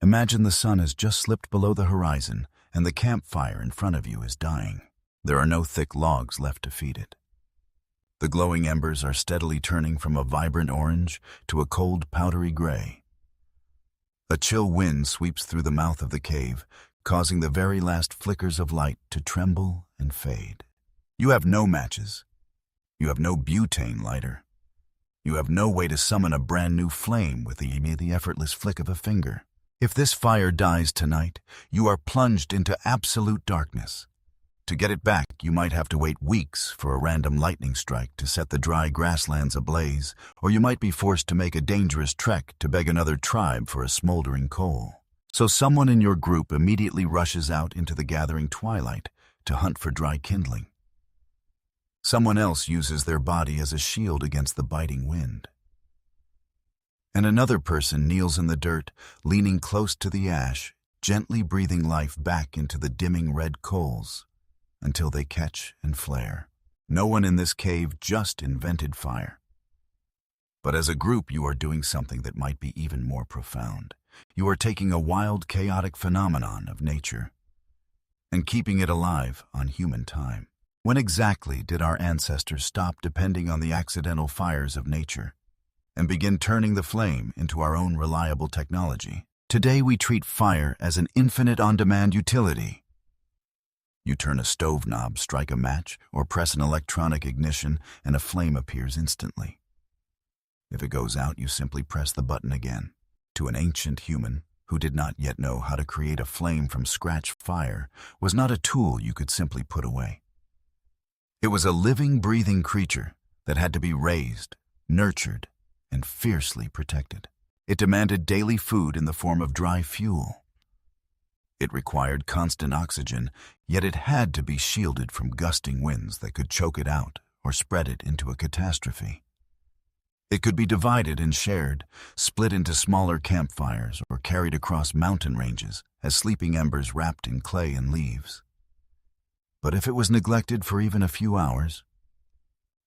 Imagine the sun has just slipped below the horizon and the campfire in front of you is dying. There are no thick logs left to feed it. The glowing embers are steadily turning from a vibrant orange to a cold, powdery gray. A chill wind sweeps through the mouth of the cave, causing the very last flickers of light to tremble and fade. You have no matches. You have no butane lighter. You have no way to summon a brand new flame with the effortless flick of a finger. If this fire dies tonight, you are plunged into absolute darkness. To get it back, you might have to wait weeks for a random lightning strike to set the dry grasslands ablaze, or you might be forced to make a dangerous trek to beg another tribe for a smoldering coal. So someone in your group immediately rushes out into the gathering twilight to hunt for dry kindling. Someone else uses their body as a shield against the biting wind. And another person kneels in the dirt, leaning close to the ash, gently breathing life back into the dimming red coals until they catch and flare. No one in this cave just invented fire. But as a group, you are doing something that might be even more profound. You are taking a wild, chaotic phenomenon of nature and keeping it alive on human time. When exactly did our ancestors stop depending on the accidental fires of nature and begin turning the flame into our own reliable technology? Today we treat fire as an infinite on-demand utility. You turn a stove knob, strike a match, or press an electronic ignition, and a flame appears instantly. If it goes out, you simply press the button again. To an ancient human who did not yet know how to create a flame from scratch, fire was not a tool you could simply put away. It was a living, breathing creature that had to be raised, nurtured, and fiercely protected. It demanded daily food in the form of dry fuel. It required constant oxygen, yet it had to be shielded from gusting winds that could choke it out or spread it into a catastrophe. It could be divided and shared, split into smaller campfires, or carried across mountain ranges as sleeping embers wrapped in clay and leaves. But if it was neglected for even a few hours,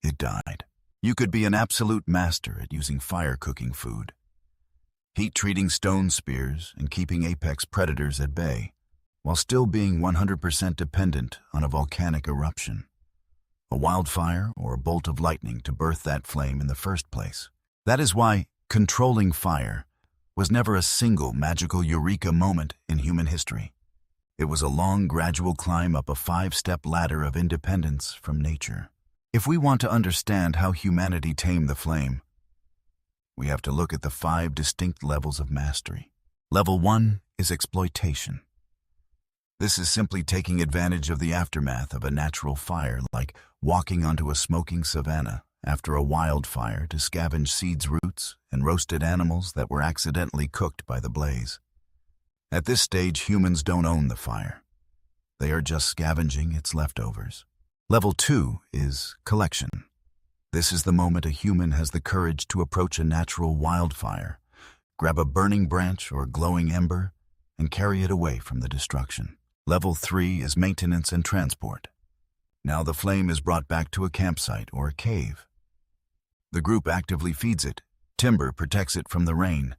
it died. You could be an absolute master at using fire cooking food, heat-treating stone spears and keeping apex predators at bay, while still being 100% dependent on a volcanic eruption, a wildfire, or a bolt of lightning to birth that flame in the first place. That is why controlling fire was never a single magical eureka moment in human history. It was a long, gradual climb up a 5-step ladder of independence from nature. If we want to understand how humanity tamed the flame, we have to look at the 5 distinct levels of mastery. Level 1 is exploitation. This is simply taking advantage of the aftermath of a natural fire, like walking onto a smoking savanna after a wildfire to scavenge seeds, roots, and roasted animals that were accidentally cooked by the blaze. At this stage, humans don't own the fire. They are just scavenging its leftovers. Level 2 is collection. This is the moment a human has the courage to approach a natural wildfire, grab a burning branch or glowing ember, and carry it away from the destruction. Level 3 is maintenance and transport. Now the flame is brought back to a campsite or a cave. The group actively feeds it, timber protects it from the rain,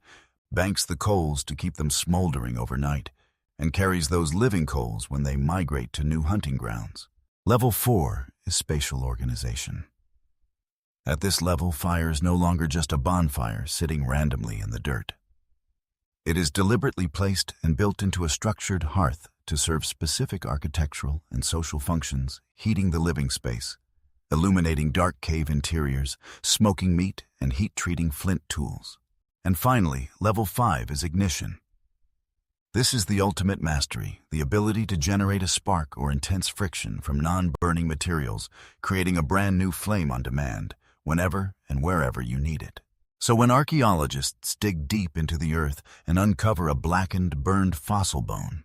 banks the coals to keep them smoldering overnight, and carries those living coals when they migrate to new hunting grounds. Level 4 is spatial organization. At this level, fire is no longer just a bonfire sitting randomly in the dirt. It is deliberately placed and built into a structured hearth to serve specific architectural and social functions, heating the living space, illuminating dark cave interiors, smoking meat, and heat-treating flint tools. And finally, level 5 is ignition. This is the ultimate mastery, the ability to generate a spark or intense friction from non-burning materials, creating a brand new flame on demand, whenever and wherever you need it. So when archaeologists dig deep into the earth and uncover a blackened, burned fossil bone,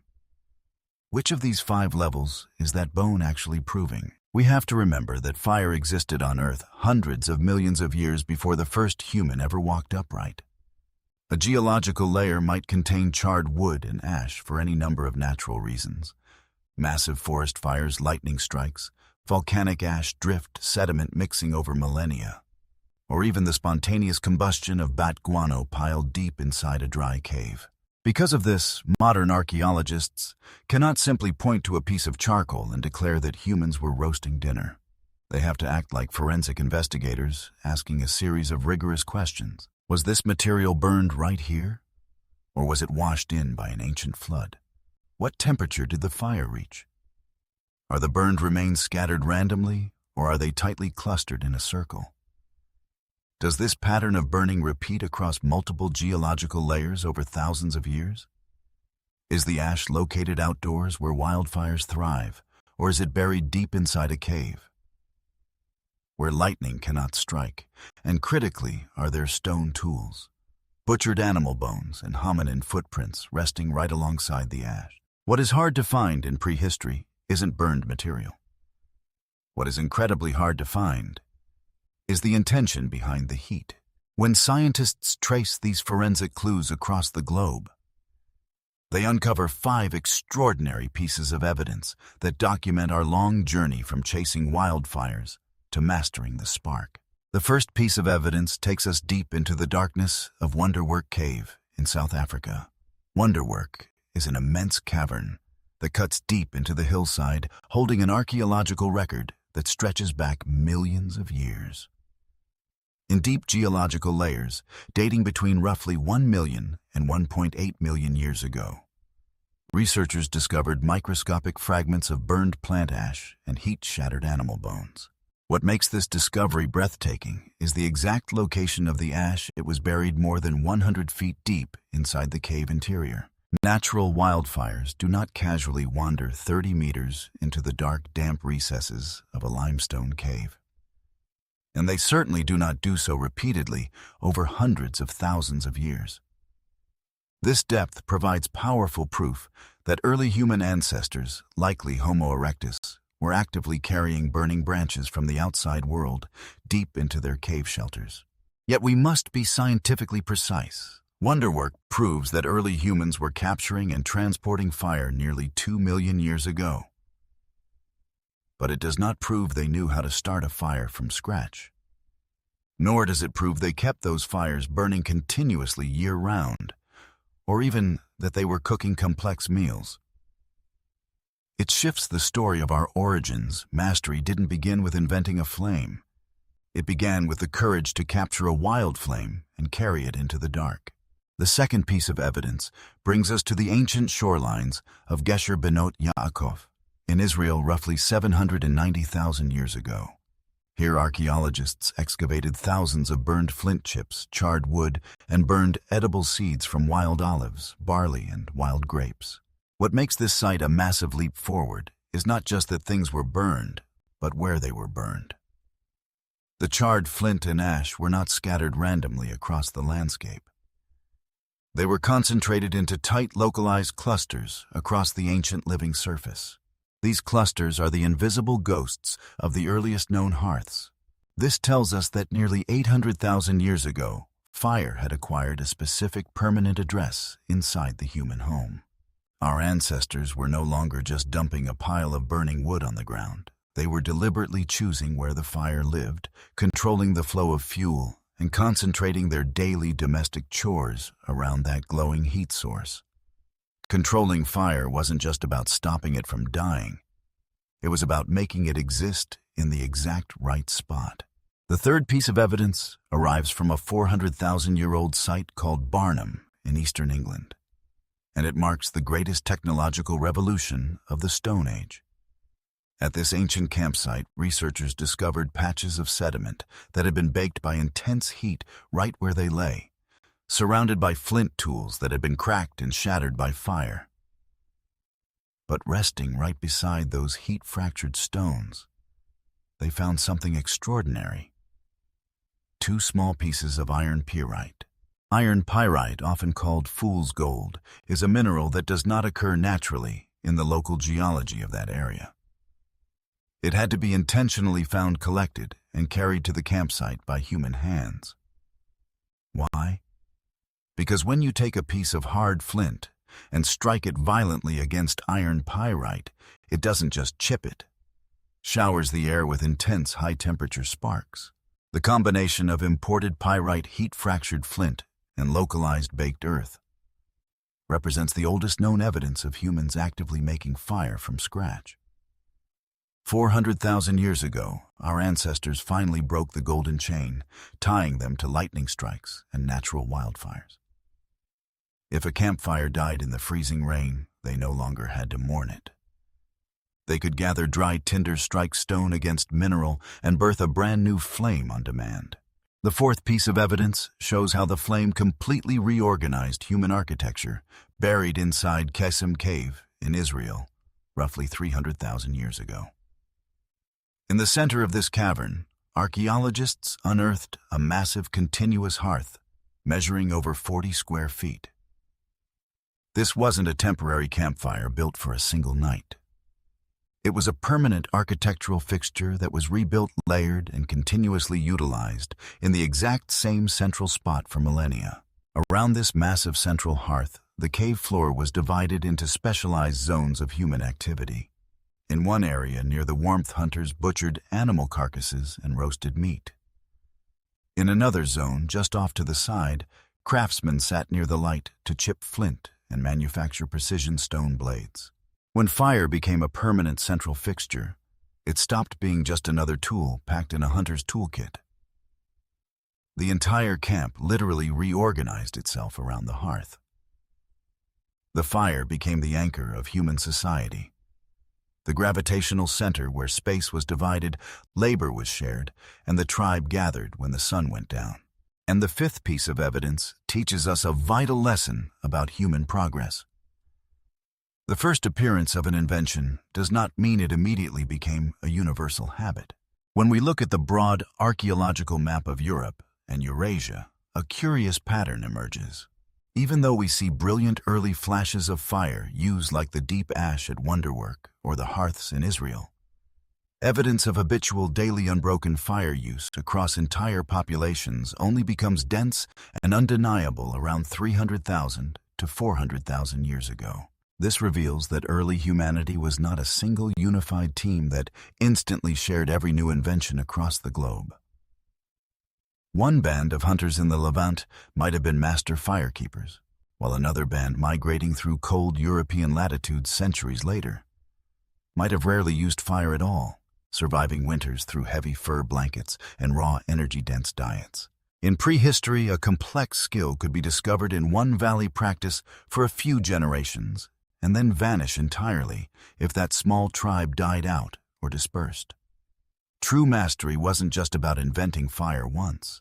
which of these 5 levels is that bone actually proving? We have to remember that fire existed on Earth hundreds of millions of years before the first human ever walked upright. A geological layer might contain charred wood and ash for any number of natural reasons. Massive forest fires, lightning strikes, volcanic ash, drift, sediment mixing over millennia, or even the spontaneous combustion of bat guano piled deep inside a dry cave. Because of this, modern archaeologists cannot simply point to a piece of charcoal and declare that humans were roasting dinner. They have to act like forensic investigators, asking a series of rigorous questions. Was this material burned right here? Or was it washed in by an ancient flood? What temperature did the fire reach? Are the burned remains scattered randomly, or are they tightly clustered in a circle? Does this pattern of burning repeat across multiple geological layers over thousands of years? Is the ash located outdoors where wildfires thrive, or is it buried deep inside a cave, where lightning cannot strike? And critically, are there stone tools, butchered animal bones, and hominin footprints resting right alongside the ash? What is hard to find in prehistory isn't burned material. What is incredibly hard to find is the intention behind the heat. When scientists trace these forensic clues across the globe, they uncover 5 extraordinary pieces of evidence that document our long journey from chasing wildfires to mastering the spark. The first piece of evidence takes us deep into the darkness of Wonderwerk Cave in South Africa. Wonderwerk is an immense cavern that cuts deep into the hillside, holding an archaeological record that stretches back millions of years. In deep geological layers, dating between roughly 1 million and 1.8 million years ago, researchers discovered microscopic fragments of burned plant ash and heat-shattered animal bones. What makes this discovery breathtaking is the exact location of the ash. It was buried more than 100 feet deep inside the cave interior. Natural wildfires do not casually wander 30 meters into the dark, damp recesses of a limestone cave. And they certainly do not do so repeatedly over hundreds of thousands of years. This depth provides powerful proof that early human ancestors, likely Homo erectus, were actively carrying burning branches from the outside world deep into their cave shelters. Yet we must be scientifically precise. Wonderwerk proves that early humans were capturing and transporting fire nearly 2 million years ago. But it does not prove they knew how to start a fire from scratch. Nor does it prove they kept those fires burning continuously year-round, or even that they were cooking complex meals. It shifts the story of our origins. Mastery didn't begin with inventing a flame. It began with the courage to capture a wild flame and carry it into the dark. The second piece of evidence brings us to the ancient shorelines of Gesher Benot Ya'aqov in Israel roughly 790,000 years ago. Here archaeologists excavated thousands of burned flint chips, charred wood, and burned edible seeds from wild olives, barley, and wild grapes. What makes this site a massive leap forward is not just that things were burned, but where they were burned. The charred flint and ash were not scattered randomly across the landscape. They were concentrated into tight, localized clusters across the ancient living surface. These clusters are the invisible ghosts of the earliest known hearths. This tells us that nearly 800,000 years ago, fire had acquired a specific permanent address inside the human home. Our ancestors were no longer just dumping a pile of burning wood on the ground. They were deliberately choosing where the fire lived, controlling the flow of fuel, and concentrating their daily domestic chores around that glowing heat source. Controlling fire wasn't just about stopping it from dying. It was about making it exist in the exact right spot. The third piece of evidence arrives from a 400,000-year-old site called Barnham in eastern England, and it marks the greatest technological revolution of the Stone Age. At this ancient campsite, researchers discovered patches of sediment that had been baked by intense heat right where they lay, surrounded by flint tools that had been cracked and shattered by fire. But resting right beside those heat-fractured stones, they found something extraordinary. 2 small pieces of iron pyrite. Iron pyrite, often called fool's gold, is a mineral that does not occur naturally in the local geology of that area. It had to be intentionally found, collected, and carried to the campsite by human hands. Why? Because when you take a piece of hard flint and strike it violently against iron pyrite, it doesn't just chip it, showers the air with intense high-temperature sparks. The combination of imported pyrite, heat-fractured flint, and localized baked earth represents the oldest known evidence of humans actively making fire from scratch. 400,000 years ago, our ancestors finally broke the golden chain, tying them to lightning strikes and natural wildfires. If a campfire died in the freezing rain, they no longer had to mourn it. They could gather dry tinder, strike stone against mineral, and birth a brand new flame on demand. The fourth piece of evidence shows how the flame completely reorganized human architecture, buried inside Qesem Cave in Israel, roughly 300,000 years ago. In the center of this cavern, archaeologists unearthed a massive continuous hearth, measuring over 40 square feet. This wasn't a temporary campfire built for a single night. It was a permanent architectural fixture that was rebuilt, layered, and continuously utilized in the exact same central spot for millennia. Around this massive central hearth, the cave floor was divided into specialized zones of human activity. In one area near the warmth, hunters butchered animal carcasses and roasted meat. In another zone, just off to the side, craftsmen sat near the light to chip flint and manufacture precision stone blades. When fire became a permanent central fixture, it stopped being just another tool packed in a hunter's toolkit. The entire camp literally reorganized itself around the hearth. The fire became the anchor of human society, the gravitational center where space was divided, labor was shared, and the tribe gathered when the sun went down. And the fifth piece of evidence teaches us a vital lesson about human progress. The first appearance of an invention does not mean it immediately became a universal habit. When we look at the broad archaeological map of Europe and Eurasia, a curious pattern emerges. Even though we see brilliant early flashes of fire used like the deep ash at Wonderwerk or the hearths in Israel, evidence of habitual daily unbroken fire use across entire populations only becomes dense and undeniable around 300,000 to 400,000 years ago. This reveals that early humanity was not a single unified team that instantly shared every new invention across the globe. One band of hunters in the Levant might have been master firekeepers, while another band migrating through cold European latitudes centuries later might have rarely used fire at all, surviving winters through heavy fur blankets and raw energy-dense diets. In prehistory, a complex skill could be discovered in one valley practice for a few generations and then vanish entirely if that small tribe died out or dispersed. True mastery wasn't just about inventing fire once.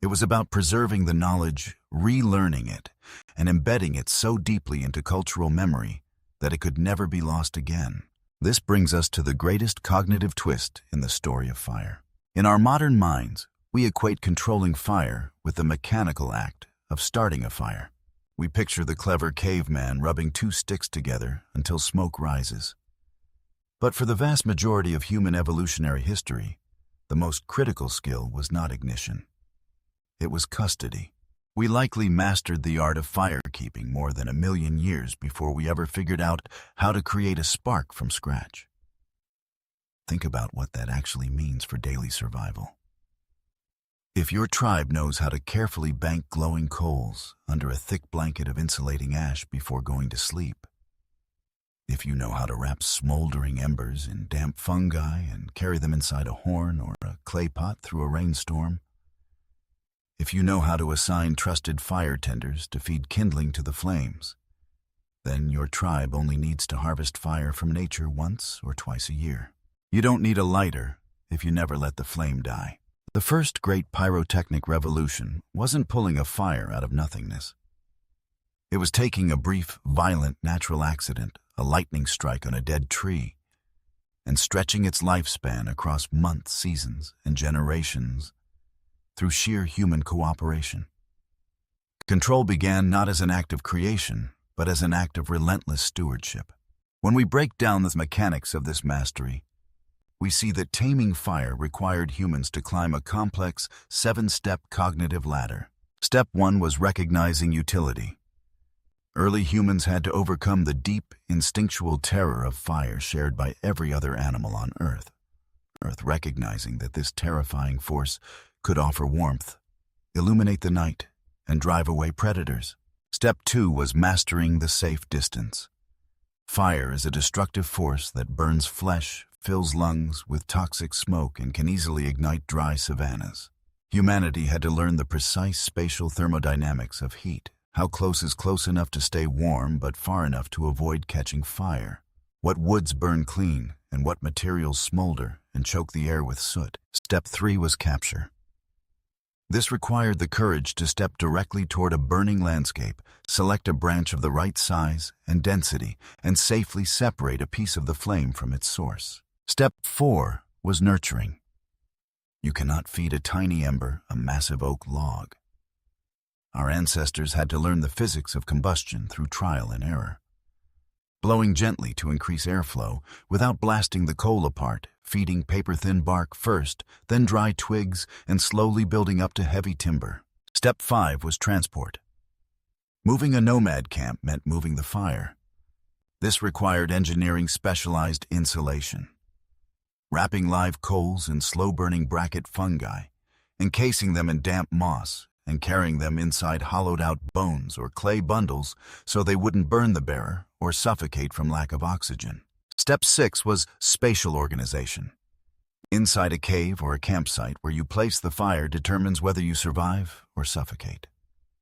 It was about preserving the knowledge, relearning it, and embedding it so deeply into cultural memory that it could never be lost again. This brings us to the greatest cognitive twist in the story of fire. In our modern minds, we equate controlling fire with the mechanical act of starting a fire. We picture the clever caveman rubbing two sticks together until smoke rises. But for the vast majority of human evolutionary history, the most critical skill was not ignition. It was custody. We likely mastered the art of firekeeping more than 1 million years before we ever figured out how to create a spark from scratch. Think about what that actually means for daily survival. If your tribe knows how to carefully bank glowing coals under a thick blanket of insulating ash before going to sleep, if you know how to wrap smoldering embers in damp fungi and carry them inside a horn or a clay pot through a rainstorm, if you know how to assign trusted fire tenders to feed kindling to the flames, then your tribe only needs to harvest fire from nature once or twice a year. You don't need a lighter if you never let the flame die. The first great pyrotechnic revolution wasn't pulling a fire out of nothingness. It was taking a brief, violent natural accident, a lightning strike on a dead tree, and stretching its lifespan across months, seasons, and generations through sheer human cooperation. Control began not as an act of creation, but as an act of relentless stewardship. When we break down the mechanics of this mastery, we see that taming fire required humans to climb a complex 7-step cognitive ladder. Step 1 was recognizing utility. Early humans had to overcome the deep, instinctual terror of fire shared by every other animal on Earth, recognizing that this terrifying force could offer warmth, illuminate the night, and drive away predators. Step 2 was mastering the safe distance. Fire is a destructive force that burns flesh, fills lungs with toxic smoke, and can easily ignite dry savannas. Humanity had to learn the precise spatial thermodynamics of heat. How close is close enough to stay warm but far enough to avoid catching fire? What woods burn clean and what materials smolder and choke the air with soot? Step 3 was capture. This required the courage to step directly toward a burning landscape, select a branch of the right size and density, and safely separate a piece of the flame from its source. Step 4 was nurturing. You cannot feed a tiny ember a massive oak log. Our ancestors had to learn the physics of combustion through trial and error. Blowing gently to increase airflow without blasting the coal apart, feeding paper-thin bark first, then dry twigs, and slowly building up to heavy timber. Step 5 was transport. Moving a nomad camp meant moving the fire. This required engineering specialized insulation. Wrapping live coals in slow-burning bracket fungi, encasing them in damp moss, and carrying them inside hollowed-out bones or clay bundles so they wouldn't burn the bearer or suffocate from lack of oxygen. Step 6 was spatial organization. Inside a cave or a campsite where you place the fire determines whether you survive or suffocate.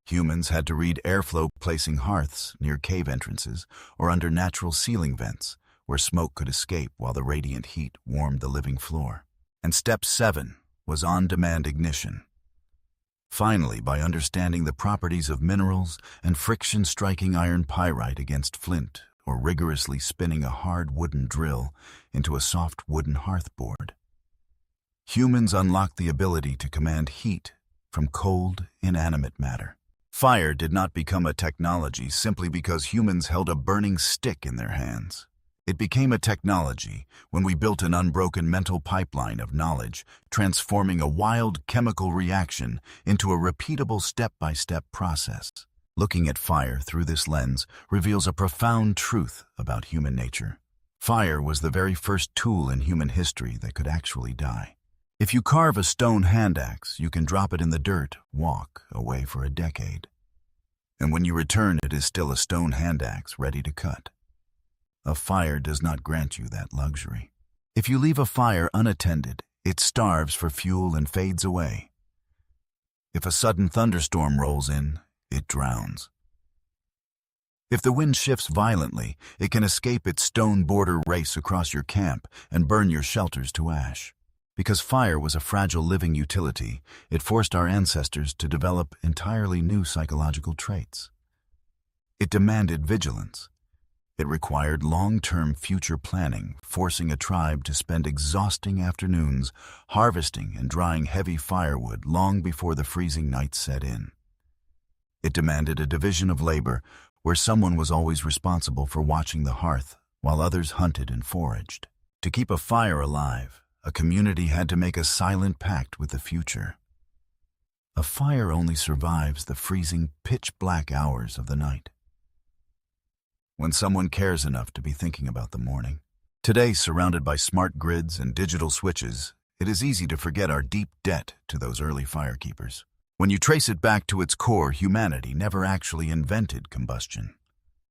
Humans had to read airflow, placing hearths near cave entrances or under natural ceiling vents where smoke could escape while the radiant heat warmed the living floor. And step 7 was on-demand ignition. Finally, by understanding the properties of minerals and friction striking iron pyrite against flint, or rigorously spinning a hard wooden drill into a soft wooden hearth board, humans unlocked the ability to command heat from cold, inanimate matter. Fire did not become a technology simply because humans held a burning stick in their hands. It became a technology when we built an unbroken mental pipeline of knowledge, transforming a wild chemical reaction into a repeatable step-by-step process. Looking at fire through this lens reveals a profound truth about human nature. Fire was the very first tool in human history that could actually die. If you carve a stone hand axe, you can drop it in the dirt, walk away for a decade. And when you return, it is still a stone hand axe ready to cut. A fire does not grant you that luxury. If you leave a fire unattended, it starves for fuel and fades away. If a sudden thunderstorm rolls in, it drowns. If the wind shifts violently, it can escape its stone border race across your camp and burn your shelters to ash. Because fire was a fragile living utility, it forced our ancestors to develop entirely new psychological traits. It demanded vigilance. It required long-term future planning, forcing a tribe to spend exhausting afternoons harvesting and drying heavy firewood long before the freezing nights set in. It demanded a division of labor where someone was always responsible for watching the hearth while others hunted and foraged. To keep a fire alive, a community had to make a silent pact with the future. A fire only survives the freezing, pitch-black hours of the night. When someone cares enough to be thinking about the morning. Today, surrounded by smart grids and digital switches, it is easy to forget our deep debt to those early firekeepers. When you trace it back to its core, humanity never actually invented combustion.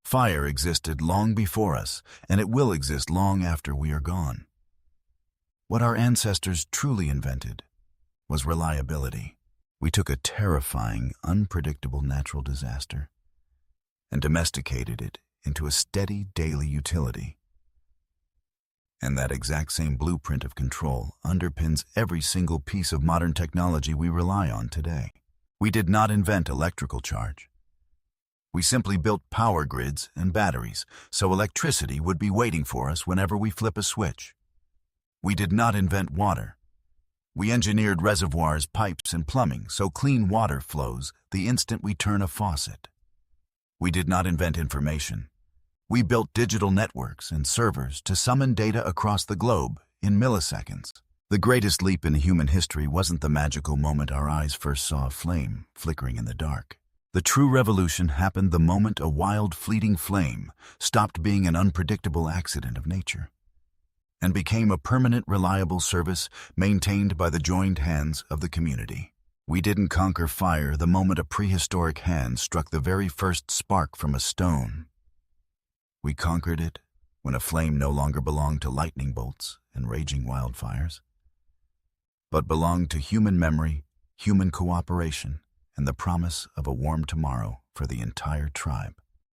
Fire existed long before us, and it will exist long after we are gone. What our ancestors truly invented was reliability. We took a terrifying, unpredictable natural disaster and domesticated it into a steady daily utility. And that exact same blueprint of control underpins every single piece of modern technology we rely on today. We did not invent electrical charge. We simply built power grids and batteries so electricity would be waiting for us whenever we flip a switch. We did not invent water. We engineered reservoirs, pipes, and plumbing so clean water flows the instant we turn a faucet. We did not invent information. We built digital networks and servers to summon data across the globe in milliseconds. The greatest leap in human history wasn't the magical moment our eyes first saw a flame flickering in the dark. The true revolution happened the moment a wild, fleeting flame stopped being an unpredictable accident of nature and became a permanent, reliable service maintained by the joined hands of the community. We didn't conquer fire the moment a prehistoric hand struck the very first spark from a stone. We conquered it when a flame no longer belonged to lightning bolts and raging wildfires, but belonged to human memory, human cooperation, and the promise of a warm tomorrow for the entire tribe.